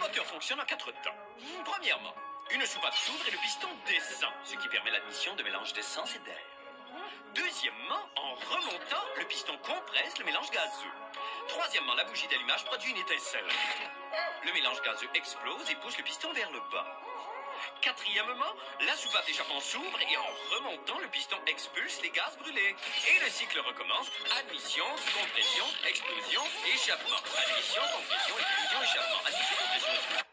moteur fonctionne en 4 temps. Premièrement, une soupape s'ouvre et le piston descend, ce qui permet l'admission de mélange d'essence et d'air. Deuxièmement, en remontant, le piston compresse le mélange gazeux. Troisièmement, la bougie d'allumage produit une étincelle. Le mélange gazeux explose et pousse le piston vers le bas. Quatrièmement, la soupape d'échappement s'ouvre et en remontant, le piston expulse les gaz brûlés. Et le cycle recommence. Admission, compression, explosion, échappement. Admission, compression, explosion, échappement. Admission, compression, explosion.